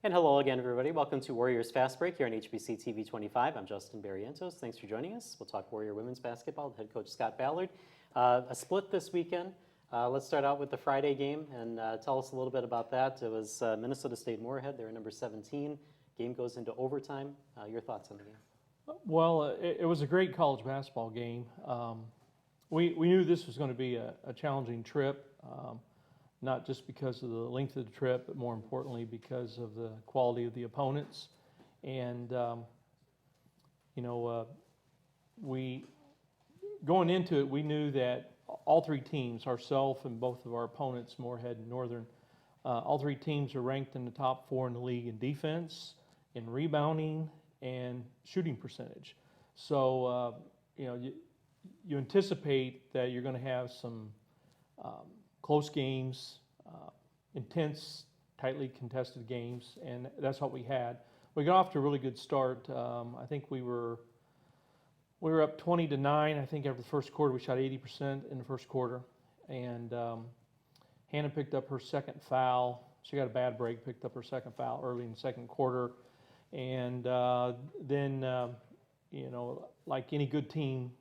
And hello again, everybody. Welcome to Warriors Fastbreak here on HBC TV 25. I'm Justin Barrientos. Thanks for joining us. We'll talk Warrior women's basketball with head coach Scott Ballard. A split this weekend. Let's start out with the Friday game and tell us a little bit about that. It was Minnesota State Moorhead. They're number 17. Game goes into overtime. Your thoughts on the game? Well, it was a great college basketball game. We knew this was going to be a challenging trip. Not just because of the length of the trip, but more importantly because of the quality of the opponents. And, we going into it, we knew that all three teams, ourselves and both of our opponents, Moorhead and Northern, all three teams are ranked in the top 4 in the league in defense, in rebounding, and shooting percentage. So, you anticipate that you're going to have some close games, intense, tightly contested games, and that's what we had. We got off to a really good start. I think we were up 20-9. I think after the first quarter, we shot 80% in the first quarter, and Hannah picked up her second foul. She got a bad break, picked up her second foul early in the second quarter, and then like any good team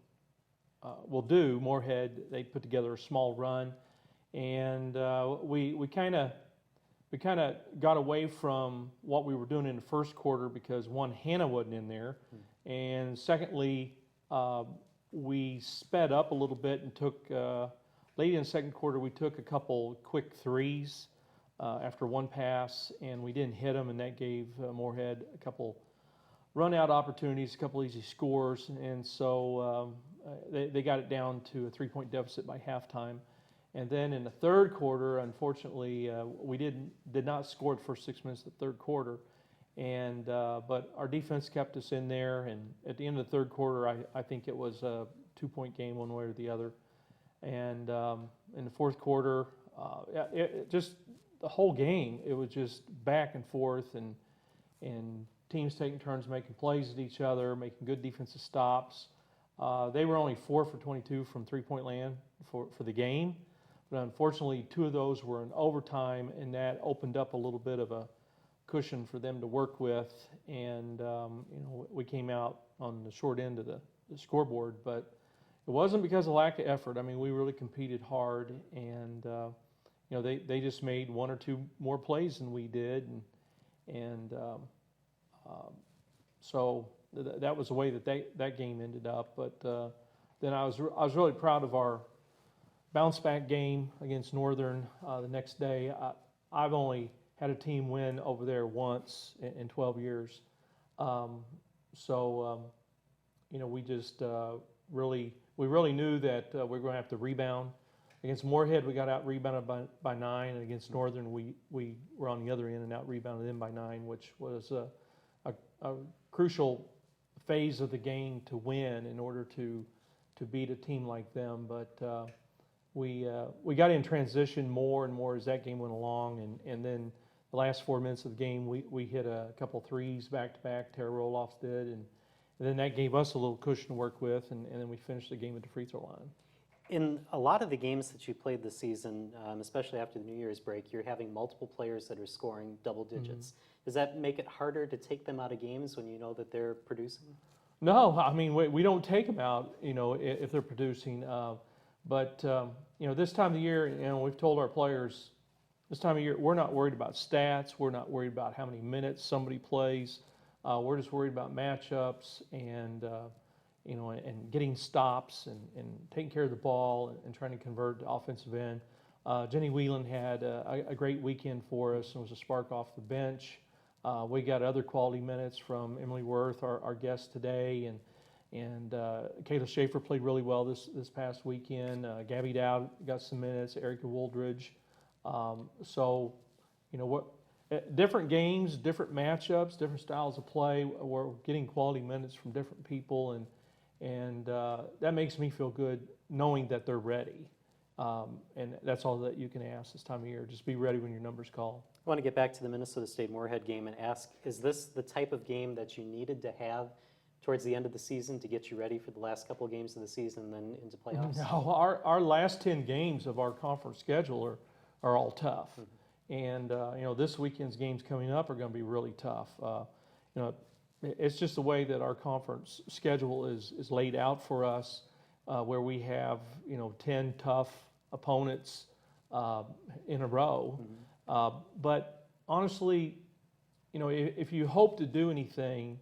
will do, Moorhead, they put together a small run. And we kind of got away from what we were doing in the first quarter because one, Hannah wasn't in there, and secondly, we sped up a little bit and took late in the second quarter we took a couple quick threes after one pass, and we didn't hit them, and that gave Moorhead a couple run out opportunities, a couple easy scores, and so they got it down to a 3-point deficit by halftime. And then in the third quarter, unfortunately, we did not score the first 6 minutes of the third quarter, and but our defense kept us in there. And at the end of the third quarter, I think it was a 2-point game one way or the other. And in the fourth quarter, it just the whole game, it was just back and forth, and teams taking turns making plays at each other, making good defensive stops. They were only 4 for 22 from 3-point land for the game. But unfortunately, 2 of those were in overtime, and that opened up a little bit of a cushion for them to work with. And we came out on the short end of the scoreboard, but it wasn't because of lack of effort. I mean, we really competed hard, and they just made 1 or 2 more plays than we did, and so that was the way that game ended up. But then I was really proud of our bounce back game against Northern the next day. I've only had a team win over there once in 12 years. We just really knew that we were going to have to rebound. Against Moorhead, we got out rebounded by 9, and against Northern, we were on the other end and out rebounded them by 9, which was a crucial phase of the game to win in order to beat a team like them. But we got in transition more and more as that game went along, and then the last 4 minutes of the game, we hit a couple threes back to back. Tara Roloff did, and then that gave us a little cushion to work with, and then we finished the game at the free throw line. In a lot of the games that you played this season, especially after the New Year's break, you're having multiple players that are scoring double digits. Mm-hmm. Does that make it harder to take them out of games when you know that they're producing? No, I mean, we don't take them out, if they're producing. But this time of year, we've told our players, this time of year, we're not worried about stats. We're not worried about how many minutes somebody plays. We're just worried about matchups and getting stops and taking care of the ball and trying to convert the offensive end. Jenny Whelan had a great weekend for us and was a spark off the bench. We got other quality minutes from Emily Worth, our guest today, and Kayla Schaefer played really well this past weekend. Gabby Dowd got some minutes. Erica Wooldridge. Different games, different matchups, different styles of play. We're getting quality minutes from different people, and that makes me feel good knowing that they're ready. And that's all that you can ask this time of year. Just be ready when your number's called. I want to get back to the Minnesota State Moorhead game and ask, is this the type of game that you needed to have towards the end of the season to get you ready for the last couple of games of the season and then into playoffs? No, our last 10 games of our conference schedule are all tough. Mm-hmm. And this weekend's games coming up are going to be really tough. It's just the way that our conference schedule is laid out for us, where we have 10 tough opponents in a row. But honestly, if you hope to do anything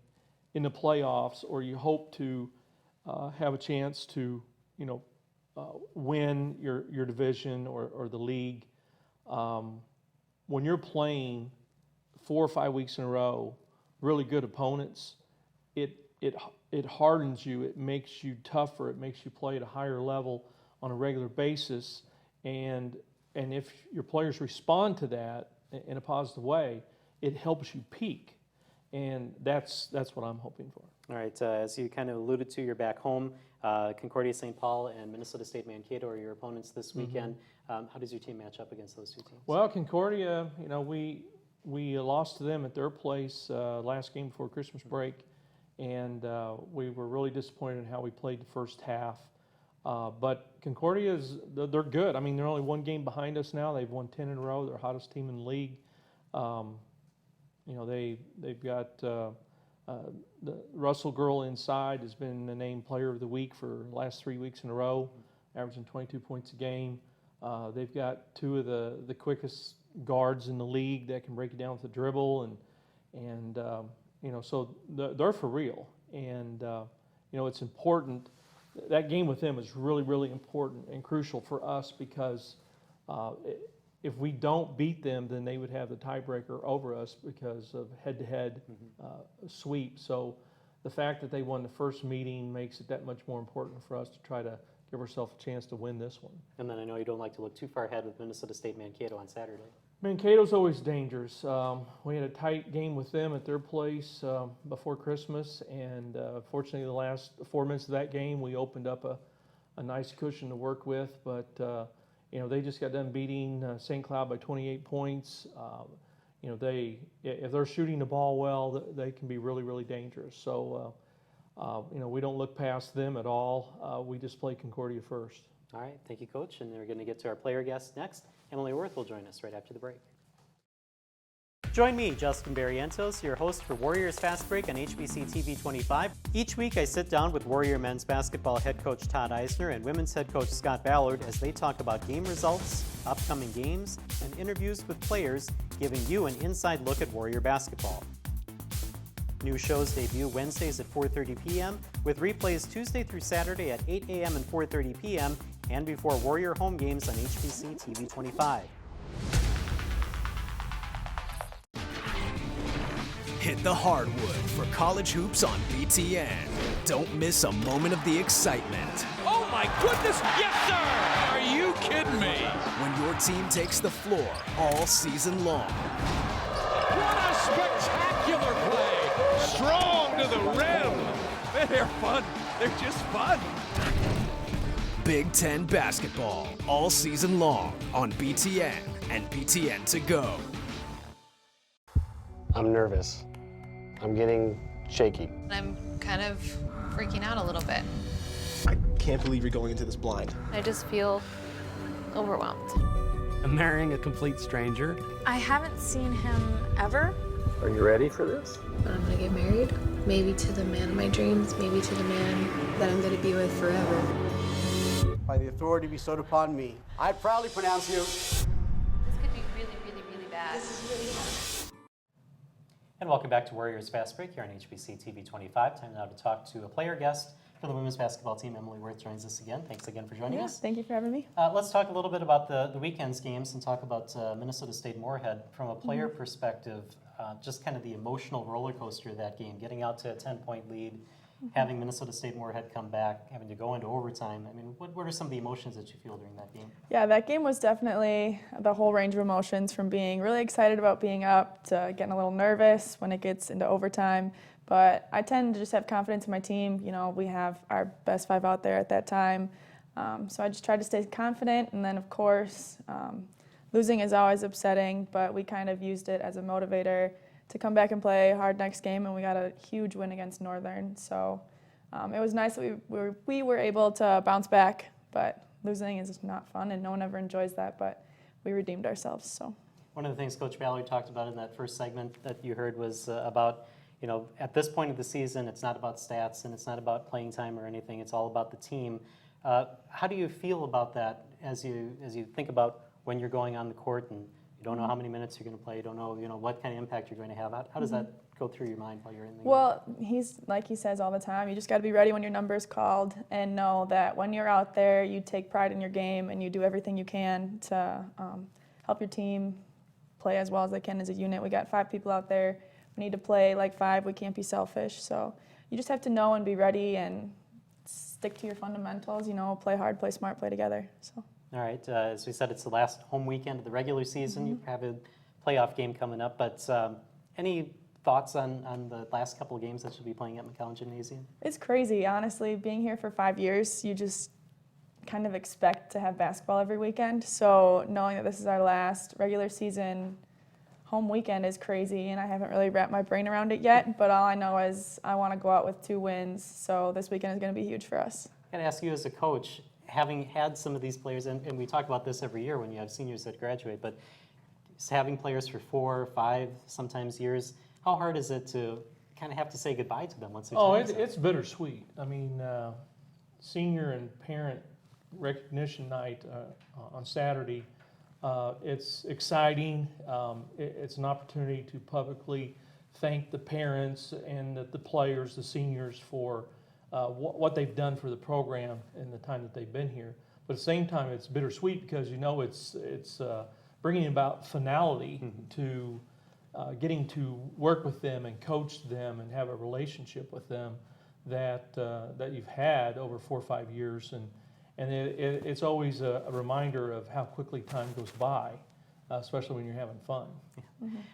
in the playoffs, or you hope to have a chance to win your division or the league, when you're playing 4 or 5 weeks in a row, really good opponents, it hardens you. It makes you tougher. It makes you play at a higher level on a regular basis. And if your players respond to that in a positive way, it helps you peak. And that's what I'm hoping for. All right, as you kind of alluded to, you're back home. Concordia St. Paul and Minnesota State Mankato are your opponents this weekend. How does your team match up against those two teams? Well, Concordia, we lost to them at their place last game before Christmas break, and we were really disappointed in how we played the first half. But Concordia they're good. I mean, they're only one game behind us now. They've won 10 in a row. They're the hottest team in the league. They've got the Russell girl inside has been the named player of the week for the last 3 weeks in a row, averaging 22 points a game. They've got two of the quickest guards in the league that can break it down with a dribble, and so they're for real. And it's important. That game with them is really, really important and crucial for us, because if we don't beat them, then they would have the tiebreaker over us because of head-to-head sweep. So the fact that they won the first meeting makes it that much more important for us to try to give ourselves a chance to win this one. And then I know you don't like to look too far ahead with Minnesota State Mankato on Saturday. Mankato's always dangerous. We had a tight game with them at their place before Christmas, and fortunately the last 4 minutes of that game we opened up a nice cushion to work with, but they just got done beating St. Cloud by 28 points. If they're shooting the ball well, they can be really, really dangerous. So we don't look past them at all. We just play Concordia first. All right, thank you, Coach. And we're going to get to our player guests next. Emily Worth will join us right after the break. Join me, Justin Barrientos, your host for Warriors Fast Break on HBC TV 25. Each week I sit down with Warrior men's basketball head coach Todd Eisner and women's head coach Scott Ballard as they talk about game results, upcoming games, and interviews with players, giving you an inside look at Warrior basketball. New shows debut Wednesdays at 4:30 p.m. with replays Tuesday through Saturday at 8 a.m. and 4:30 p.m. and before Warrior home games on HBC TV 25. Hit the hardwood for college hoops on BTN. Don't miss a moment of the excitement. Oh my goodness, yes sir! Are you kidding me? When your team takes the floor all season long. What a spectacular play! Strong to the rim! They're fun. They're just fun. Big Ten basketball all season long on BTN and BTN to go. I'm nervous. I'm getting shaky. I'm kind of freaking out a little bit. I can't believe you're going into this blind. I just feel overwhelmed. I'm marrying a complete stranger. I haven't seen him ever. Are you ready for this? But I'm gonna get married, maybe to the man of my dreams, maybe to the man that I'm gonna be with forever. By the authority bestowed upon me, I proudly pronounce you. This could be really, really, really bad. And welcome back to Warriors Fast Break here on HBC TV 25. Time now to talk to a player guest for the women's basketball team. Emily Worth joins us again. Thanks again for joining us. Thank you for having me. Let's talk a little bit about the weekend's games and talk about Minnesota State Moorhead. From a player perspective, just kind of the emotional roller coaster of that game, getting out to a 10-point lead, having Minnesota State Moorhead come back, having to go into overtime. I mean, what are some of the emotions that you feel during that game? Yeah, that game was definitely the whole range of emotions, from being really excited about being up to getting a little nervous when it gets into overtime. But I tend to just have confidence in my team. You know, we have our best five out there at that time. So I just tried to stay confident. And then, of course, losing is always upsetting, but we kind of used it as a motivator to come back and play hard next game, and we got a huge win against Northern. So it was nice that we were able to bounce back, but losing is not fun, and no one ever enjoys that, but we redeemed ourselves. So. One of the things Coach Ballard talked about in that first segment that you heard was about, at this point of the season, it's not about stats and it's not about playing time or anything. It's all about the team. How do you feel about that as you think about when you're going on the court and you don't know how many minutes you're going to play, you don't know, what kind of impact you're going to have? How does that go through your mind while you're in the game? Well, he's like he says all the time, you just got to be ready when your number is called and know that when you're out there, you take pride in your game and you do everything you can to help your team play as well as they can as a unit. We got 5 people out there. We need to play like 5. We can't be selfish. So you just have to know and be ready and stick to your fundamentals. Play hard, play smart, play together. So. All right. As we said, it's the last home weekend of the regular season. You have a playoff game coming up. But any thoughts on the last couple of games that you'll be playing at McCollum Gymnasium? It's crazy, honestly. Being here for 5 years, you just kind of expect to have basketball every weekend. So knowing that this is our last regular season home weekend is crazy, and I haven't really wrapped my brain around it yet, but all I know is I want to go out with 2 wins, so this weekend is going to be huge for us. I got to ask you as a coach, having had some of these players, and we talk about this every year when you have seniors that graduate, but having players for 4, 5, sometimes years, how hard is it to kind of have to say goodbye to them once they're it's bittersweet. I mean, senior and parent recognition night on Saturday, it's exciting. It's an opportunity to publicly thank the parents and the players, the seniors, for what they've done for the program in the time that they've been here. But at the same time, it's bittersweet because it's bringing about finality to getting to work with them and coach them and have a relationship with them that you've had over 4 or 5 years, and it's always a reminder of how quickly time goes by, especially when you're having fun.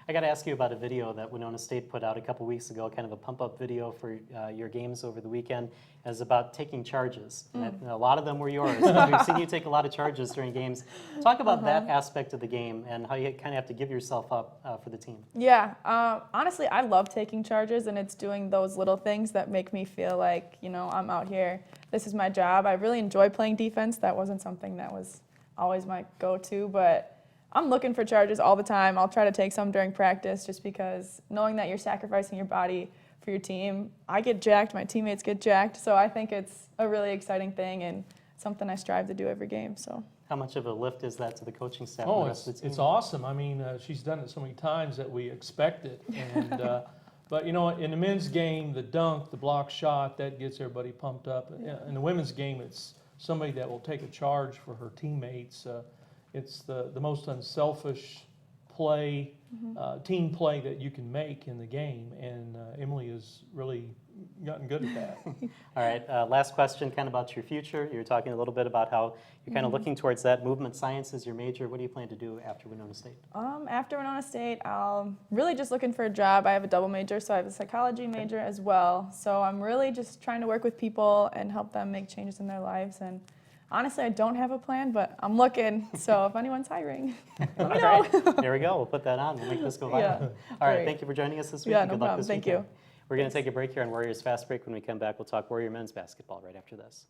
I got to ask you about a video that Winona State put out a couple weeks ago, kind of a pump-up video for your games over the weekend. It was about taking charges. And a lot of them were yours. We've seen you take a lot of charges during games. Talk about that aspect of the game and how you kind of have to give yourself up for the team. Yeah, honestly, I love taking charges, and it's doing those little things that make me feel like, I'm out here. This is my job. I really enjoy playing defense. That wasn't something that was always my go-to, but I'm looking for charges all the time. I'll try to take some during practice just because knowing that you're sacrificing your body for your team, I get jacked, my teammates get jacked, so I think it's a really exciting thing and something I strive to do every game. So. How much of a lift is that to the coaching staff? Oh, and the rest of the team? it's awesome. I mean, she's done it so many times that we expect it. And, but, in the men's game, the dunk, the block shot, that gets everybody pumped up. In the women's game, it's somebody that will take a charge for her teammates. It's the most unselfish play, team play that you can make in the game, and Emily has really gotten good at that. All right, last question, kind of about your future. You were talking a little bit about how you're kind of looking towards that. Movement science is your major. What do you plan to do after Winona State? After Winona State, I'm really just looking for a job. I have a double major, so I have a psychology major as well. So I'm really just trying to work with people and help them make changes in their lives. And honestly, I don't have a plan, but I'm looking, so if anyone's hiring, let me know. All right, there we go. We'll put that on. We'll make this go viral. Yeah, all right, great. thank you for joining us this week. Yeah, Good no luck problem. this Thank weekend. you. We're going to take a break here on Warriors Fast Break. When we come back, we'll talk Warrior men's basketball right after this.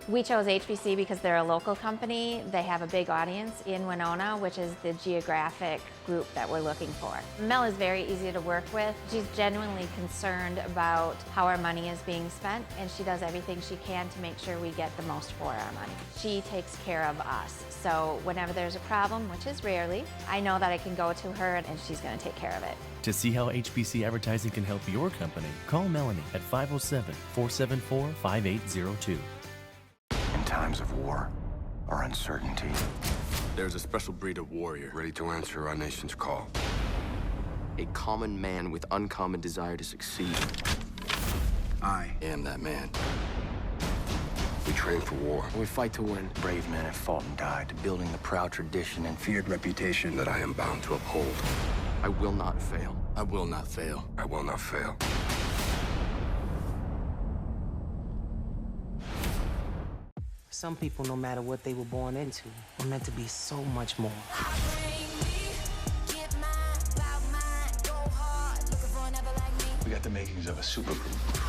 We chose HBC because they're a local company. They have a big audience in Winona, which is the geographic group that we're looking for. Mel is very easy to work with. She's genuinely concerned about how our money is being spent, and she does everything she can to make sure we get the most for our money. She takes care of us. So whenever there's a problem, which is rarely, I know that I can go to her and she's going to take care of it. To see how HBC Advertising can help your company, call Melanie at 507-474-5802. In times of war or uncertainty, there's a special breed of warrior ready to answer our nation's call. A common man with uncommon desire to succeed. I am that man. we train for war. We fight to win. Brave men have fought and died, building the proud tradition and feared reputation that I am bound to uphold. I will not fail. I will not fail. I will not fail. Some people, no matter what they were born into, were meant to be so much more. We got the makings of a supergroup.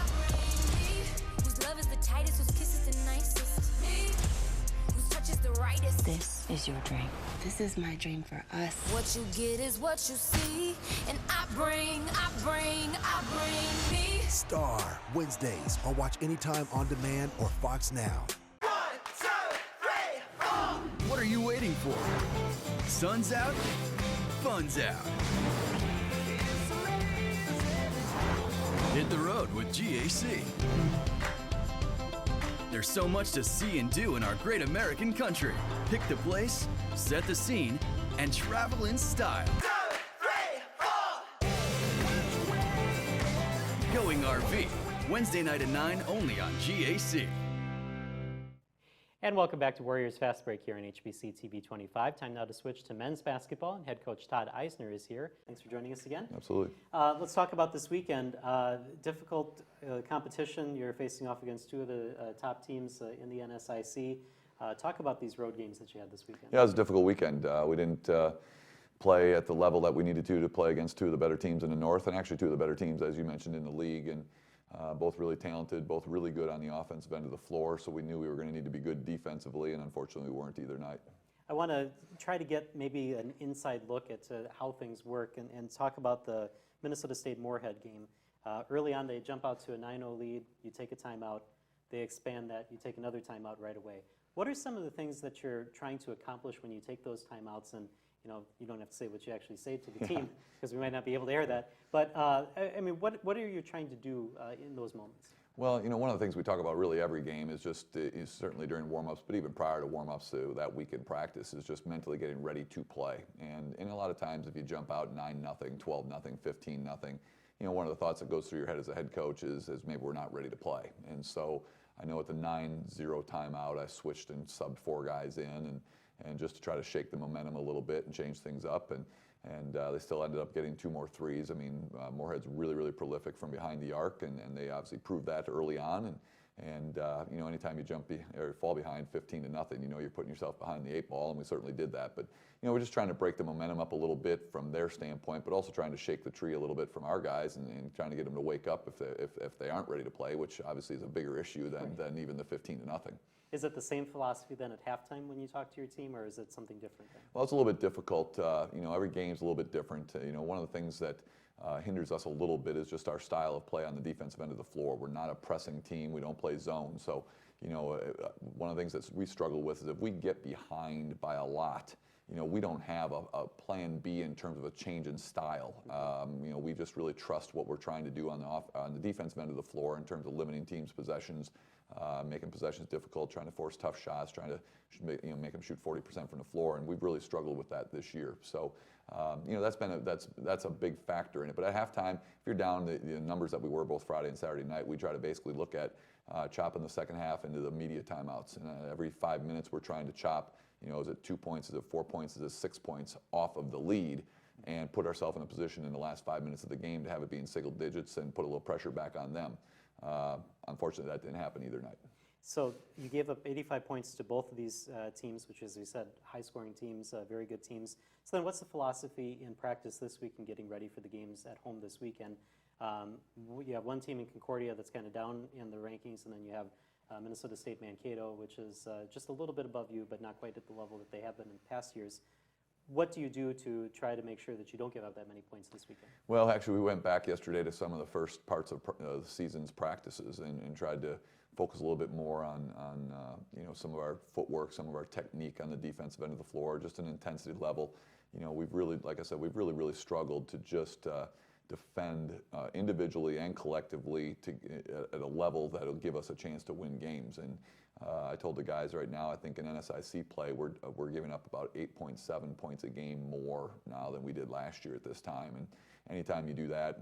This is your dream. This is my dream for us. What you get is what you see, and I bring me. Star, Wednesdays, or watch anytime on demand or Fox Now. 1, 2, 3, 4. What are you waiting for? Sun's out, fun's out. Hit the road with GAC. There's so much to see and do in our great American country. Pick the place, set the scene, and travel in style. 2, 3, 4. Going RV, Wednesday night at 9 only on GAC. And welcome back to Warriors Fast Break here on HBC TV 25. Time now to switch to men's basketball, and head coach Todd Eisner is here. Thanks for joining us again. Absolutely. Let's talk about this weekend. Difficult competition. You're facing off against two of the top teams in the NSIC. Talk about these road games that you had this weekend. Yeah, it was a difficult weekend. We didn't play at the level that we needed to play against two of the better teams in the North, and actually two of the better teams, as you mentioned, in the league. And both really talented, both really good on the offensive end of the floor, so we knew we were going to need to be good defensively, and unfortunately we weren't either night. I want to try to get maybe an inside look at how things work and talk about the Minnesota State-Moorhead game. Early on, they jump out to a 9-0 lead, you take a timeout, they expand that, you take another timeout right away. What are some of the things that you're trying to accomplish when you take those timeouts? And you don't have to say what you actually say to the team, because we might not be able to air that. But I mean, what are you trying to do in those moments? Well, one of the things we talk about really every game is just, is certainly during warm-ups, but even prior to warm-ups, so that week in practice is just mentally getting ready to play. And a lot of times if you jump out 9-0, 12-0, 15-0, one of the thoughts that goes through your head as a head coach is maybe we're not ready to play. And so I know at the 9-0 timeout, I switched and subbed 4 guys in, and just to try to shake the momentum a little bit and change things up. And they still ended up getting 2 more threes. I mean, Moorhead's really, really prolific from behind the arc, and they obviously proved that early on. And anytime you jump or fall behind 15-0, you're putting yourself behind the 8 ball, and we certainly did that. But we're just trying to break the momentum up a little bit from their standpoint, but also trying to shake the tree a little bit from our guys, and trying to get them to wake up if they aren't ready to play, which obviously is a bigger issue than even the 15-0. Is it the same philosophy then at halftime when you talk to your team, or is it something different then? Well, it's a little bit difficult. Every game's a little bit different. One of the things that hinders us a little bit is just our style of play on the defensive end of the floor. We're not a pressing team. We don't play zone. So, one of the things that we struggle with is if we get behind by a lot, we don't have a plan B in terms of a change in style. We just really trust what we're trying to do on the defensive end of the floor in terms of limiting teams' possessions, making possessions difficult, trying to force tough shots, trying to make them shoot 40% from the floor, and we've really struggled with that this year. So that's a big factor in it. But at halftime, if you're down the numbers that we were both Friday and Saturday night, we try to basically look at chopping the second half into the immediate timeouts, and every 5 minutes we're trying to chop. Is it 2 points? Is it 4 points? Is it 6 points off of the lead, and put ourselves in a position in the last 5 minutes of the game to have it be in single digits and put a little pressure back on them. Unfortunately, that didn't happen either night. So you gave up 85 points to both of these teams, which, as we said, high-scoring teams, very good teams. So then what's the philosophy in practice this week and getting ready for the games at home this weekend? You have one team in Concordia that's kind of down in the rankings, and then you have Minnesota State Mankato, which is just a little bit above you, but not quite at the level that they have been in past years. What do you do to try to make sure that you don't give up that many points this weekend? Well, actually, we went back yesterday to some of the first parts of the season's practices and tried to focus a little bit more on some of our footwork, some of our technique on the defensive end of the floor, just an intensity level. We've really, like I said, we've really struggled to just defend individually and collectively at a level that'll give us a chance to win games. And I told the guys right now, I think in NSIC play, we're giving up about 8.7 points a game more now than we did last year at this time. And anytime you do that,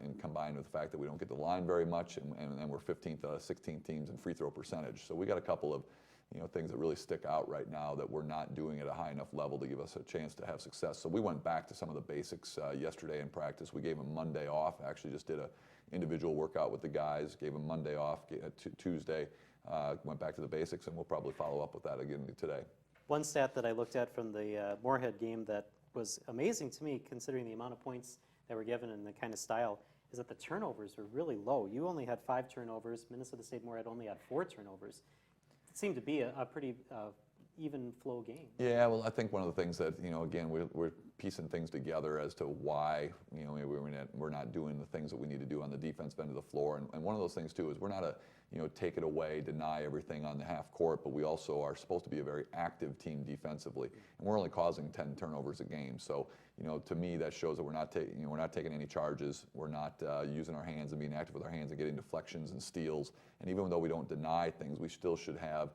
and combined with the fact that we don't get the line very much, and then we're 15th out of 16 teams in free throw percentage. So we got a couple of things that really stick out right now that we're not doing at a high enough level to give us a chance to have success. So we went back to some of the basics yesterday in practice. We gave them Monday off. Actually just did a individual workout with the guys, gave them Monday off. Tuesday, went back to the basics, and we'll probably follow up with that again today. One stat that I looked at from the Moorhead game that was amazing to me, considering the amount of points that were given and the kind of style, is that the turnovers were really low. You only had 5 turnovers. Minnesota State Moorhead only had 4 turnovers. It seemed to be a pretty even flow game. Yeah, well, I think one of the things that, again, we're piecing things together as to why, we're not doing the things that we need to do on the defensive end of the floor. And one of those things, too, is we're not a, take it away, deny everything on the half court, but we also are supposed to be a very active team defensively. And we're only causing 10 turnovers a game. So, to me, that shows that we're not taking any charges. We're not using our hands and being active with our hands and getting deflections and steals. And even though we don't deny things, we still should have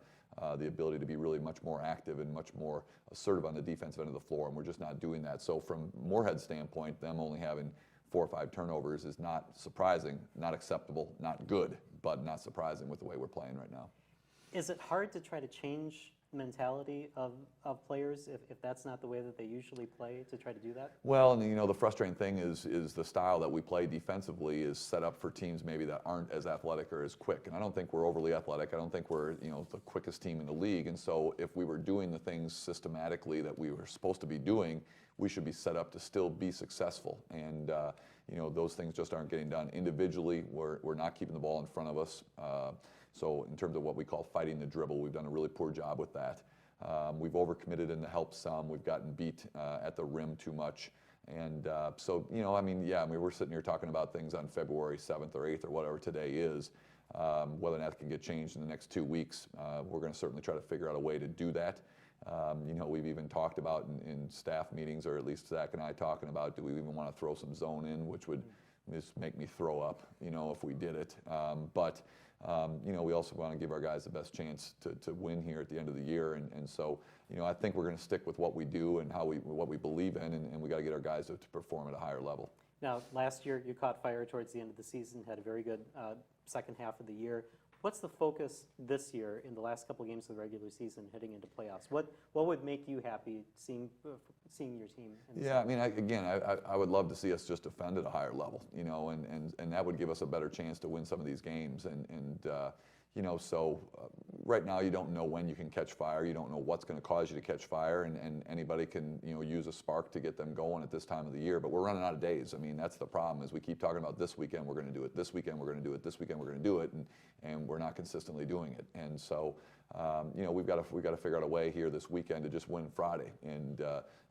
the ability to be really much more active and much more assertive on the defensive end of the floor, and we're just not doing that. So from Moorhead's standpoint, them only having 4 or 5 turnovers is not surprising, not acceptable, not good, but not surprising with the way we're playing right now. Is it hard to try to change the mentality of players if that's not the way that they usually play, to try to do that? Well, and the frustrating thing is the style that we play defensively is set up for teams maybe that aren't as athletic or as quick. And I don't think we're overly athletic. I don't think we're the quickest team in the league. And so if we were doing the things systematically that we were supposed to be doing, we should be set up to still be successful. And those things just aren't getting done individually. We're not keeping the ball in front of us. So in terms of what we call fighting the dribble, we've done a really poor job with that. We've overcommitted in the help some. We've gotten beat at the rim too much. And so, we're sitting here talking about things on February 7th or 8th or whatever today is. Whether or not it can get changed in the next 2 weeks, we're going to certainly try to figure out a way to do that. We've even talked about in staff meetings, or at least Zach and I talking about, do we even want to throw some zone in, which would just make me throw up, if we did it. We also want to give our guys the best chance to win here at the end of the year. And so, I think we're going to stick with what we do and what we believe in, and we got to get our guys to perform at a higher level. Now, last year you caught fire towards the end of the season, had a very good second half of the year. What's the focus this year in the last couple of games of the regular season heading into playoffs? What would make you happy seeing your team? Yeah, I would love to see us just defend at a higher level, and that would give us a better chance to win some of these games. So right now you don't know when you can catch fire. You don't know what's going to cause you to catch fire, and anybody can use a spark to get them going at this time of the year. But we're running out of days. That's the problem, is we keep talking about this weekend we're going to do it, this weekend we're going to do it, this weekend we're going to do it, and we're not consistently doing it. And so we've got to figure out a way here this weekend to just win Friday. And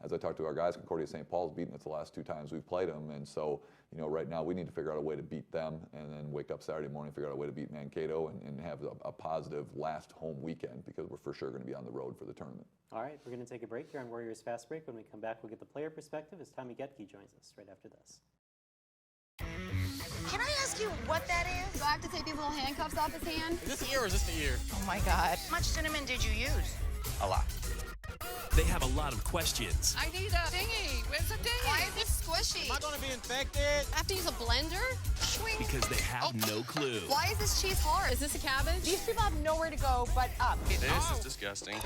as I talked to our guys, Concordia St. Paul's beaten us the last 2 times we've played them, and so right now we need to figure out a way to beat them, and then wake up Saturday morning and figure out a way to beat Mankato and have a positive last home weekend, because we're for sure going to be on the road for the tournament. All right, we're going to take a break here on Warriors Fast Break. When we come back, we'll get the player perspective as Tommy Getke joins us right after this. Can I ask you what that is? Do I have to take these little handcuffs off his hand? Is this the ear or is this the ear? Oh my God. How much cinnamon did you use? A lot. They have a lot of questions. I need a dinghy. Where's the dinghy? Why is this squishy? Am I going to be infected? I have to use a blender? Swing. Because they have no clue. Why is this cheese hard? Is this a cabbage? These people have nowhere to go but up. This is disgusting.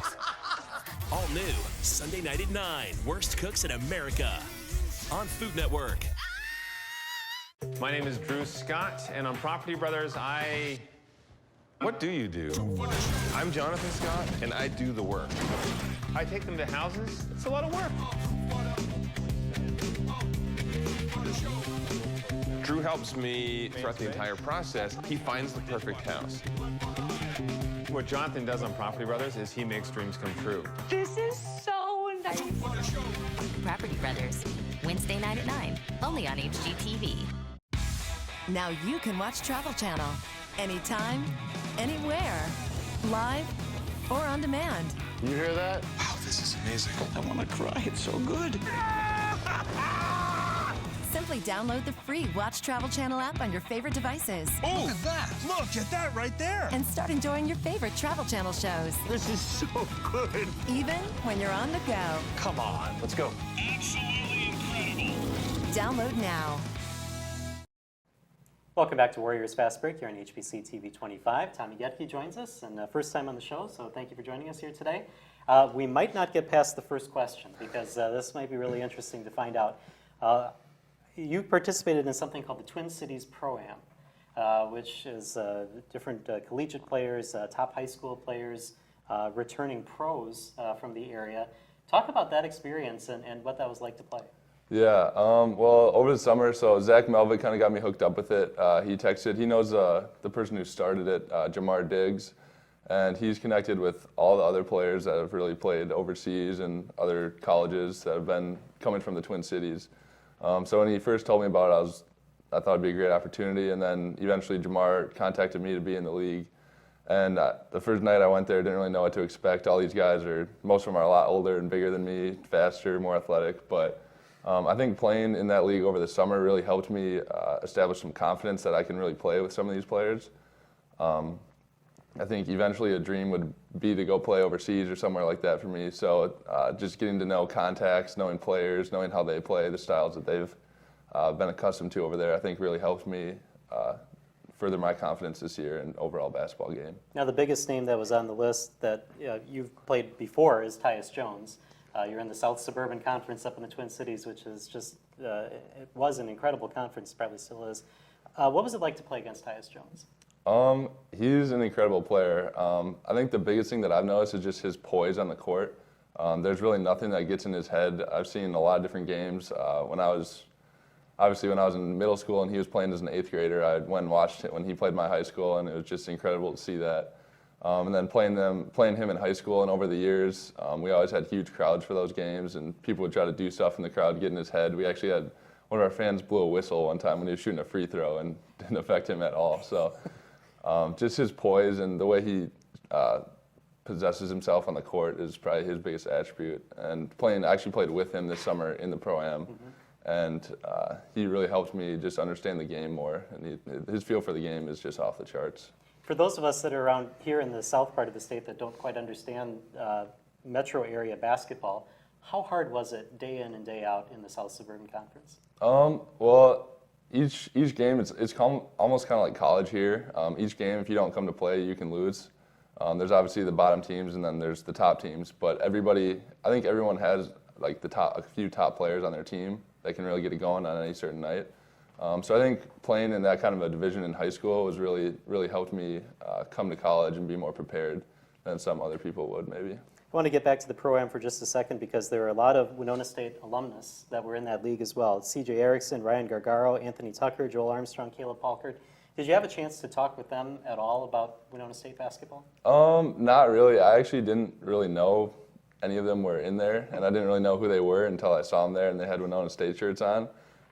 All new, Sunday night at 9. Worst Cooks in America on Food Network. My name is Drew Scott, and on Property Brothers, What do you do? I'm Jonathan Scott, and I do the work. I take them to houses. It's a lot of work. Drew helps me throughout the entire process. He finds the perfect house. What Jonathan does on Property Brothers is he makes dreams come true. This is so nice. Property Brothers, Wednesday night at 9, only on HGTV. Now you can watch Travel Channel anytime, anywhere, live or on demand. You hear that? Wow, this is amazing. I want to cry. It's so good. Simply download the free Watch Travel Channel app on your favorite devices. Oh, look at that. Look at that right there. And start enjoying your favorite Travel Channel shows. This is so good. Even when you're on the go. Come on, let's go. Absolutely incredible. Download now. Welcome back to Warriors Fast Break here on HBC TV 25. Tommy Getke joins us, and first time on the show, so thank you for joining us here today. We might not get past the first question, because this might be really interesting to find out. You participated in something called the Twin Cities Pro-Am, which is different collegiate players, top high school players, returning pros from the area. Talk about that experience and what that was like to play. Yeah, well, over the summer, so Zach Melvick kind of got me hooked up with it. He texted, he knows the person who started it, Jamar Diggs, And he's connected with all the other players that have really played overseas and other colleges that have been coming from the Twin Cities. So when he first told me about it, I thought it'd be a great opportunity. And then eventually Jamar contacted me to be in the league. And the first night I went there, didn't really know what to expect. All these guys most of them are a lot older and bigger than me, faster, more athletic. But I think playing in that league over the summer really helped me establish some confidence that I can really play with some of these players. I think eventually a dream would be to go play overseas or somewhere like that for me. So just getting to know contacts, knowing players, knowing how they play, the styles that they've been accustomed to over there, I think really helped me further my confidence this year in overall basketball game. Now, the biggest name that was on the list that you've played before is Tyus Jones. You're in the South Suburban Conference up in the Twin Cities, which is just, it was an incredible conference, probably still is. What was it like to play against Tyus Jones? He's an incredible player. I think the biggest thing that I've noticed is just his poise on the court. There's really nothing that gets in his head. I've seen a lot of different games. When I was in middle school and he was playing as an 8th grader, I went and watched it when he played my high school, and it was just incredible to see that. And then playing him in high school and over the years, we always had huge crowds for those games, and people would try to do stuff in the crowd, get in his head. We actually had one of our fans blew a whistle one time when he was shooting a free throw, and didn't affect him at all. So just his poise and the way he possesses himself on the court is probably his biggest attribute. And I actually played with him this summer in the Pro-Am. And he really helped me just understand the game more. And his feel for the game is just off the charts. For those of us that are around here in the south part of the state that don't quite understand metro area basketball, how hard was it day in and day out in the South Suburban Conference? Well, each game, it's almost kind of like college here. Each game, if you don't come to play, you can lose. There's obviously the bottom teams, and then there's the top teams. But I think everyone has like a few top players on their team that can really get it going on any certain night. So I think playing in that kind of a division in high school was really helped me come to college and be more prepared than some other people would maybe. I want to get back to the Pro-Am for just a second because there are a lot of Winona State alumnus that were in that league as well. C.J. Erickson, Ryan Gargaro, Anthony Tucker, Joel Armstrong, Caleb Palkert. Did you have a chance to talk with them at all about Winona State basketball? Not really. I actually didn't really know any of them were in there, and I didn't really know who they were until I saw them there and they had Winona State shirts on.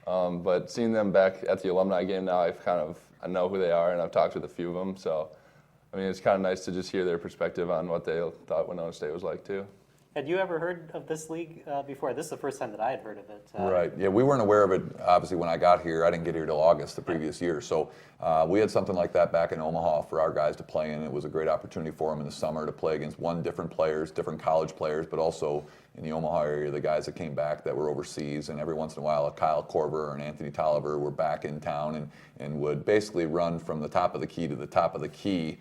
But seeing them back at the alumni game now, I know who they are, and I've talked with a few of them. So, I mean, it's kind of nice to just hear their perspective on what they thought Winona State was like too. Had you ever heard of this league before? This is the first time that I had heard of it. Right. Yeah, we weren't aware of it, obviously, when I got here. I didn't get here till August the previous year. So we had something like that back in Omaha for our guys to play in. It was a great opportunity for them in the summer to play against different players, different college players, but also in the Omaha area, the guys that came back that were overseas. And every once in a while, a Kyle Korver and Anthony Tolliver were back in town and would basically run from the top of the key to the top of the key.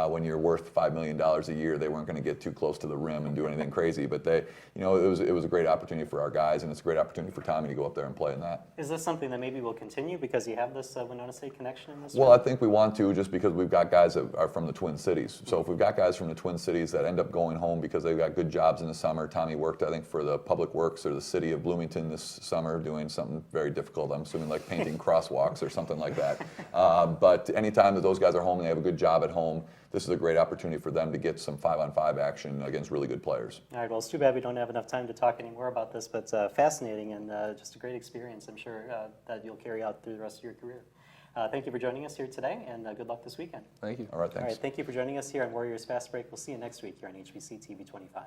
When you're worth $5 million a year, they weren't going to get too close to the rim and do anything crazy. But it was a great opportunity for our guys, and it's a great opportunity for Tommy to go up there and play in that. Is this something that maybe will continue because you have this Winona State connection in this? Well, I think we want to, just because we've got guys that are from the Twin Cities. So if we've got guys from the Twin Cities that end up going home because they've got good jobs in the summer. Tommy worked, I think, for the Public Works or the city of Bloomington this summer doing something very difficult. I'm assuming like painting crosswalks or something like that. But anytime that those guys are home and they have a good job at home, this is a great opportunity for them to get some 5-on-5 action against really good players. All right, well, it's too bad we don't have enough time to talk any more about this, but fascinating and just a great experience, I'm sure, that you'll carry out through the rest of your career. Thank you for joining us here today, and good luck this weekend. Thank you. All right, thanks. All right, thank you for joining us here on Warriors Fast Break. We'll see you next week here on HBC TV 25.